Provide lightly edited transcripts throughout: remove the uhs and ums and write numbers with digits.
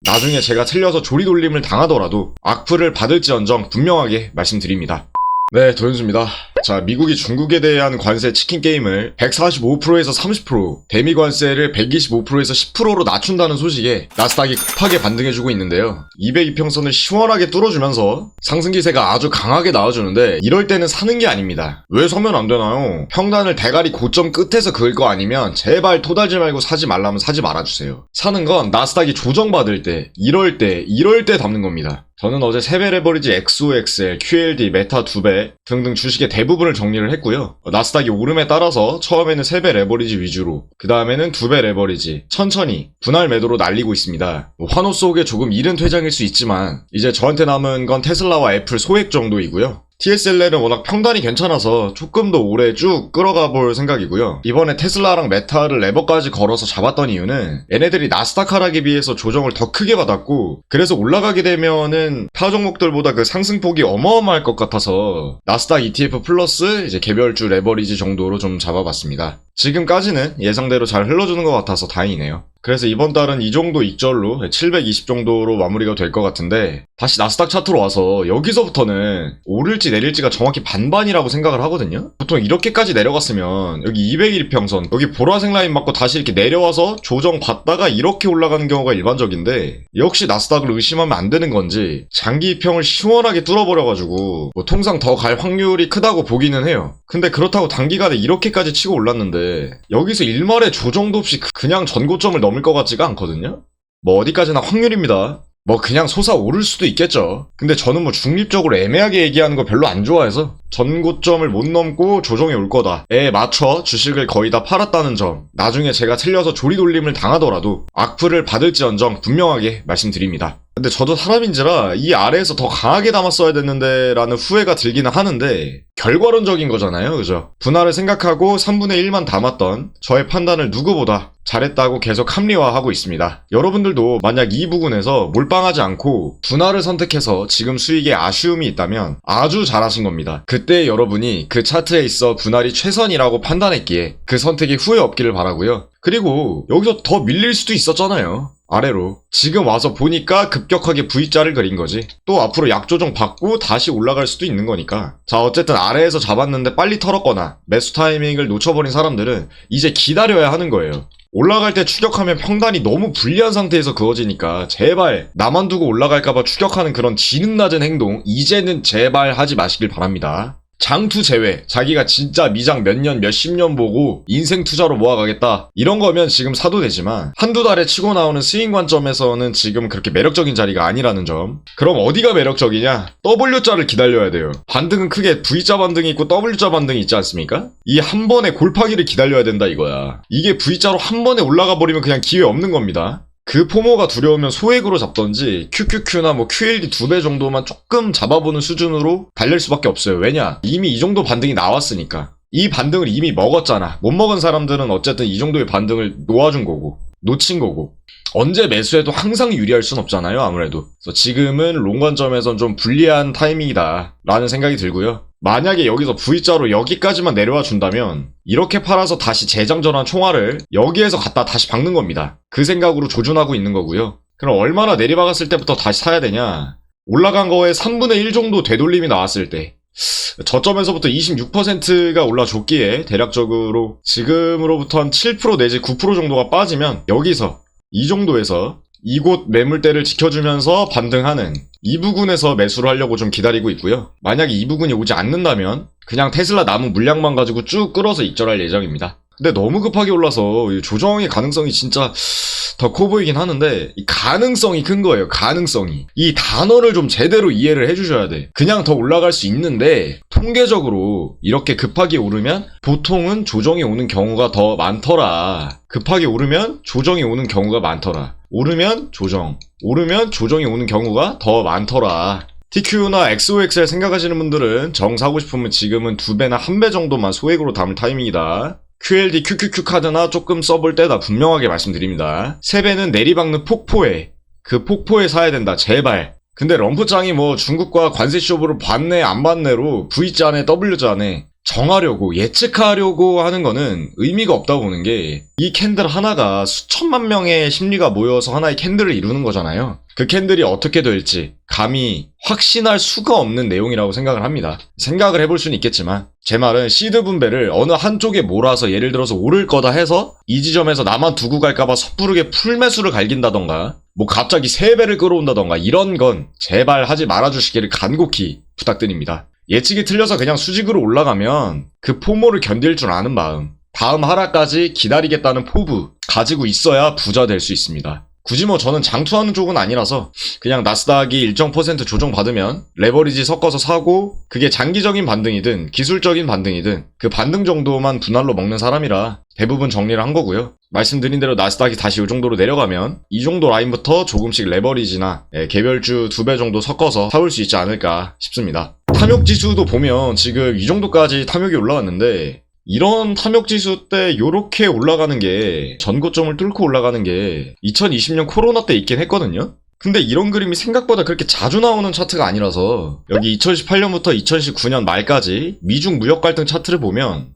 나중에 제가 틀려서 조리돌림을 당하더라도 악플을 받을지언정 분명하게 말씀드립니다. 네, 도현수입니다. 자, 미국이 중국에 대한 관세 치킨 게임을 145%에서 30%, 대미 관세를 125%에서 10%로 낮춘다는 소식에 나스닥이 급하게 반등해주고 있는데요. 202평선을 시원하게 뚫어주면서 상승기세가 아주 강하게 나와주는데 이럴 때는 사는 게 아닙니다. 왜 사면 안 되나요? 평단을 대가리 고점 끝에서 그을 거 아니면 제발 토달지 말고 사지 말라면 사지 말아주세요. 사는 건 나스닥이 조정받을 때, 이럴 때 담는 겁니다. 저는 어제 세배 레버리지 XOXL, QLD, 메타 2배 등등 주식의 대부분을 정리를 했고요. 나스닥이 오름에 따라서 처음에는 3배 레버리지 위주로, 그 다음에는 2배 레버리지, 천천히 분할 매도로 날리고 있습니다. 환호 속에 조금 이른 퇴장일 수 있지만 이제 저한테 남은 건 테슬라와 애플 소액 정도이고요. TSLL은 워낙 평단이 괜찮아서 조금 더 오래 쭉 끌어가 볼 생각이고요. 이번에 테슬라랑 메타를 레버까지 걸어서 잡았던 이유는 얘네들이 나스닥 하락에 비해서 조정을 더 크게 받았고, 그래서 올라가게 되면은 타 종목들보다 그 상승폭이 어마어마할 것 같아서 나스닥 ETF 플러스 이제 개별주 레버리지 정도로 좀 잡아봤습니다. 지금까지는 예상대로 잘 흘러주는 것 같아서 다행이네요. 그래서 이번 달은 이 정도 익절로 720 정도로 마무리가 될 것 같은데, 다시 나스닥 차트로 와서 여기서부터는 오를지 내릴지가 정확히 반반이라고 생각을 하거든요. 보통 이렇게까지 내려갔으면 여기 201평선, 여기 보라색 라인 맞고 다시 이렇게 내려와서 조정 받다가 이렇게 올라가는 경우가 일반적인데, 역시 나스닥을 의심하면 안 되는 건지 장기 입형을 시원하게 뚫어버려가지고 뭐 통상 더 갈 확률이 크다고 보기는 해요. 근데 그렇다고 단기간에 이렇게까지 치고 올랐는데 여기서 일말의 조정도 없이 그냥 전고점을 넘을 것 같지가 않거든요. 뭐 어디까지나 확률입니다. 뭐 그냥 솟아오를 수도 있겠죠. 근데 저는 뭐 중립적으로 애매하게 얘기하는 거 별로 안 좋아해서 전고점을 못 넘고 조정이 올 거다에 맞춰 주식을 거의 다 팔았다는 점, 나중에 제가 틀려서 조리돌림을 당하더라도 악플을 받을지언정 분명하게 말씀드립니다. 근데 저도 사람인지라 이 아래에서 더 강하게 담았어야 됐는데 라는 후회가 들기는 하는데 결과론적인 거잖아요, 그죠? 분할을 생각하고 3분의 1만 담았던 저의 판단을 누구보다 잘했다고 계속 합리화하고 있습니다. 여러분들도 만약 이 부분에서 몰빵하지 않고 분할을 선택해서 지금 수익에 아쉬움이 있다면 아주 잘하신 겁니다. 그때 여러분이 그 차트에 있어 분할이 최선이라고 판단했기에 그 선택이 후회 없기를 바라고요. 그리고 여기서 더 밀릴 수도 있었잖아요. 아래로. 지금 와서 보니까 급격하게 V자를 그린 거지. 또 앞으로 약조정 받고 다시 올라갈 수도 있는 거니까. 자, 어쨌든 아래에서 잡았는데 빨리 털었거나 매수 타이밍을 놓쳐버린 사람들은 이제 기다려야 하는 거예요. 올라갈 때 추격하면 평단이 너무 불리한 상태에서 그어지니까 제발 나만 두고 올라갈까봐 추격하는 그런 지능 낮은 행동 이제는 제발 하지 마시길 바랍니다. 장투 제외, 자기가 진짜 미장 몇 년, 몇십 년 보고 인생 투자로 모아가겠다 이런 거면 지금 사도 되지만 한두 달에 치고 나오는 스윙 관점에서는 지금 그렇게 매력적인 자리가 아니라는 점. 그럼 어디가 매력적이냐? W자를 기다려야 돼요. 반등은 크게 V자 반등이 있고 W자 반등이 있지 않습니까? 이 한 번에 골파기를 기다려야 된다 이거야. 이게 V자로 한 번에 올라가 버리면 그냥 기회 없는 겁니다. 그 포모가 두려우면 소액으로 잡던지 QQQ나 뭐 QLD 2배 정도만 조금 잡아보는 수준으로 달릴 수밖에 없어요. 왜냐? 이미 이 정도 반등이 나왔으니까. 이 반등을 이미 먹었잖아. 못 먹은 사람들은 어쨌든 이 정도의 반등을 놓아준 거고, 놓친 거고. 언제 매수해도 항상 유리할 순 없잖아요, 아무래도. 그래서 지금은 롱 관점에선 좀 불리한 타이밍이다 라는 생각이 들고요. 만약에 여기서 V자로 여기까지만 내려와 준다면 이렇게 팔아서 다시 재장전한 총알을 여기에서 갖다 다시 박는 겁니다. 그 생각으로 조준하고 있는 거고요. 그럼 얼마나 내리박았을 때부터 다시 사야 되냐? 올라간 거에 3분의 1 정도 되돌림이 나왔을 때, 저점에서부터 26%가 올라줬기에 대략적으로 지금으로부터 한 7% 내지 9% 정도가 빠지면 여기서 이 정도에서 이곳 매물대를 지켜주면서 반등하는 이 부분에서 매수를 하려고 좀 기다리고 있고요. 만약에 이 부분이 오지 않는다면 그냥 테슬라 남은 물량만 가지고 쭉 끌어서 익절할 예정입니다. 근데 너무 급하게 올라서 조정의 가능성이 진짜 더 커 보이긴 하는데, 이 가능성이 큰 거예요. 가능성이. 이 단어를 좀 제대로 이해를 해주셔야 돼. 그냥 더 올라갈 수 있는데 통계적으로 이렇게 급하게 오르면 보통은 조정이 오는 경우가 더 많더라. 급하게 오르면 조정이 오는 경우가 많더라. 오르면 조정이 오는 경우가 더 많더라. TQ나 XOXL 생각하시는 분들은 정 사고 싶으면 지금은 2배나 1배 정도만 소액으로 담을 타이밍이다. QLD, QQQ 카드나 조금 써볼 때다 분명하게 말씀드립니다. 3배는 내리박는 폭포에, 그 폭포에 사야 된다, 제발. 근데 럼프장이 뭐 중국과 관세 쇼부를 받네 안 받네로 V자네 W자네 정하려고 예측하려고 하는 거는 의미가 없다고 보는 게 이 캔들 하나가 수천만 명의 심리가 모여서 하나의 캔들을 이루는 거잖아요. 그 캔들이 어떻게 될지 감히 확신할 수가 없는 내용이라고 생각을 합니다. 생각을 해볼 수는 있겠지만 제 말은 시드 분배를 어느 한쪽에 몰아서 예를 들어서 오를 거다 해서 이 지점에서 나만 두고 갈까봐 섣부르게 풀매수를 갈긴다던가 뭐 갑자기 3배를 끌어온다던가 이런 건 제발 하지 말아주시기를 간곡히 부탁드립니다. 예측이 틀려서 그냥 수직으로 올라가면 그 포모를 견딜 줄 아는 마음, 다음 하락까지 기다리겠다는 포부 가지고 있어야 부자 될 수 있습니다. 굳이 뭐 저는 장투하는 쪽은 아니라서 그냥 나스닥이 일정 퍼센트 조정받으면 레버리지 섞어서 사고 그게 장기적인 반등이든 기술적인 반등이든 그 반등 정도만 분할로 먹는 사람이라 대부분 정리를 한 거고요. 말씀드린 대로 나스닥이 다시 이 정도로 내려가면 이 정도 라인부터 조금씩 레버리지나 개별주 2배 정도 섞어서 사올 수 있지 않을까 싶습니다. 탐욕지수도 보면 지금 이 정도까지 탐욕이 올라왔는데 이런 탐욕지수 때 요렇게 올라가는 게 전고점을 뚫고 올라가는 게 2020년 코로나 때 있긴 했거든요. 근데 이런 그림이 생각보다 그렇게 자주 나오는 차트가 아니라서 여기 2018년부터 2019년 말까지 미중 무역 갈등 차트를 보면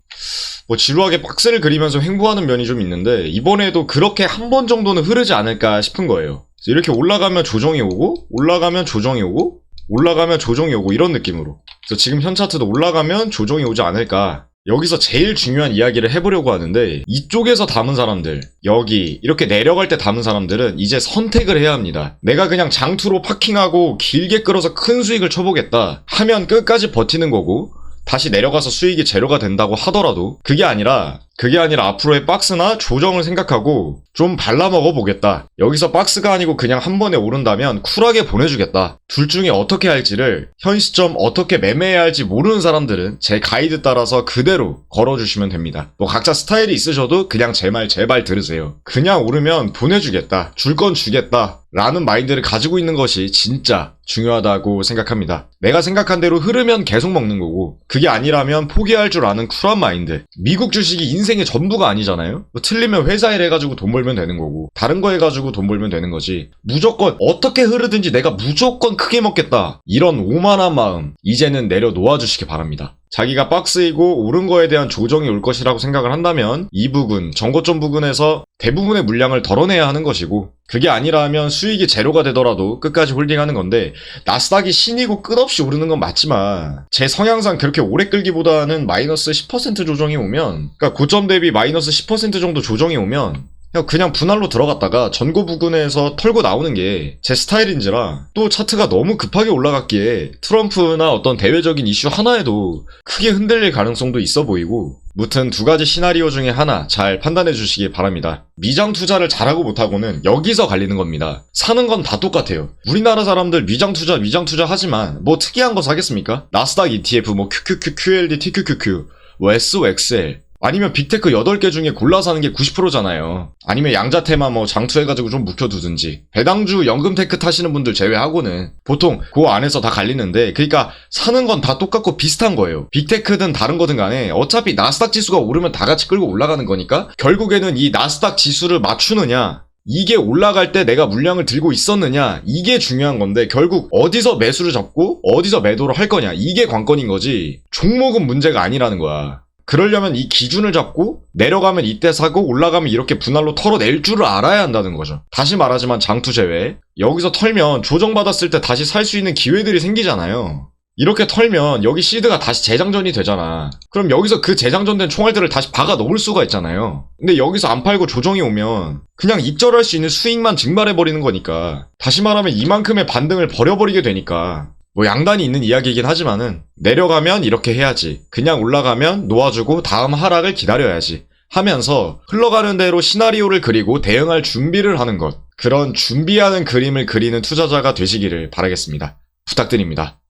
뭐 지루하게 박스를 그리면서 횡보하는 면이 좀 있는데 이번에도 그렇게 한 번 정도는 흐르지 않을까 싶은 거예요. 이렇게 올라가면 조정이 오고 올라가면 조정이 오고 올라가면 조정이 오고 이런 느낌으로 그래서 지금 현 차트도 올라가면 조정이 오지 않을까. 여기서 제일 중요한 이야기를 해보려고 하는데 이쪽에서 담은 사람들 여기 이렇게 내려갈 때 담은 사람들은 이제 선택을 해야 합니다. 내가 그냥 장투로 파킹하고 길게 끌어서 큰 수익을 쳐보겠다 하면 끝까지 버티는 거고 다시 내려가서 수익이 제로가 된다고 하더라도 그게 아니라 앞으로의 박스나 조정을 생각하고 좀 발라먹어 보겠다. 여기서 박스가 아니고 그냥 한 번에 오른다면 쿨하게 보내주겠다. 둘 중에 어떻게 할지를 현 시점 어떻게 매매해야 할지 모르는 사람들은 제 가이드 따라서 그대로 걸어주시면 됩니다. 뭐 각자 스타일이 있으셔도 그냥 제 말 제발 들으세요. 그냥 오르면 보내주겠다. 줄 건 주겠다. 라는 마인드를 가지고 있는 것이 진짜 중요하다고 생각합니다. 내가 생각한 대로 흐르면 계속 먹는 거고 그게 아니라면 포기할 줄 아는 쿨한 마인드. 미국 주식이 인생의 전부가 아니잖아요. 뭐 틀리면 회사 일 해가지고 돈 벌면 되는 거고 다른 거 해가지고 돈 벌면 되는 거지. 무조건 어떻게 흐르든지 내가 무조건 크게 먹겠다. 이런 오만한 마음 이제는 내려놓아 주시기 바랍니다. 자기가 박스이고 오른 거에 대한 조정이 올 것이라고 생각을 한다면 이 부분, 정고점 부근에서 대부분의 물량을 덜어내야 하는 것이고 그게 아니라면 수익이 제로가 되더라도 끝까지 홀딩하는 건데 나스닥이 신이고 끝없이 오르는 건 맞지만 제 성향상 그렇게 오래 끌기보다는 마이너스 10% 조정이 오면 그러니까 고점 대비 마이너스 10% 정도 조정이 오면 그냥 분할로 들어갔다가 전고 부근에서 털고 나오는 게 제 스타일인지라 또 차트가 너무 급하게 올라갔기에 트럼프나 어떤 대외적인 이슈 하나에도 크게 흔들릴 가능성도 있어 보이고 무튼 두 가지 시나리오 중에 하나 잘 판단해 주시기 바랍니다. 미장 투자를 잘하고 못하고는 여기서 갈리는 겁니다. 사는 건 다 똑같아요. 우리나라 사람들 미장 투자 하지만 뭐 특이한 거 사겠습니까? 나스닥 ETF 뭐 QQQ, QLD, TQQQ, 뭐 SOXL 아니면 빅테크 8개 중에 골라 사는 게 90%잖아요. 아니면 양자테마 뭐 장투해가지고 좀 묵혀두든지. 배당주 연금테크 타시는 분들 제외하고는 보통 그 안에서 다 갈리는데 그러니까 사는 건 다 똑같고 비슷한 거예요. 빅테크든 다른 거든 간에 어차피 나스닥 지수가 오르면 다 같이 끌고 올라가는 거니까 결국에는 이 나스닥 지수를 맞추느냐 이게 올라갈 때 내가 물량을 들고 있었느냐 이게 중요한 건데 결국 어디서 매수를 잡고 어디서 매도를 할 거냐 이게 관건인 거지 종목은 문제가 아니라는 거야. 그러려면 이 기준을 잡고 내려가면 이때 사고 올라가면 이렇게 분할로 털어낼 줄을 알아야 한다는 거죠. 다시 말하지만 장투 제외. 여기서 털면 조정받았을 때 다시 살 수 있는 기회들이 생기잖아요. 이렇게 털면 여기 시드가 다시 재장전이 되잖아. 그럼 여기서 그 재장전된 총알들을 다시 박아 넣을 수가 있잖아요. 근데 여기서 안 팔고 조정이 오면 그냥 입절할 수 있는 수익만 증발해버리는 거니까 다시 말하면 이만큼의 반등을 버려버리게 되니까 뭐 양단이 있는 이야기이긴 하지만은 내려가면 이렇게 해야지 그냥 올라가면 놓아주고 다음 하락을 기다려야지 하면서 흘러가는 대로 시나리오를 그리고 대응할 준비를 하는 것 그런 준비하는 그림을 그리는 투자자가 되시기를 바라겠습니다. 부탁드립니다.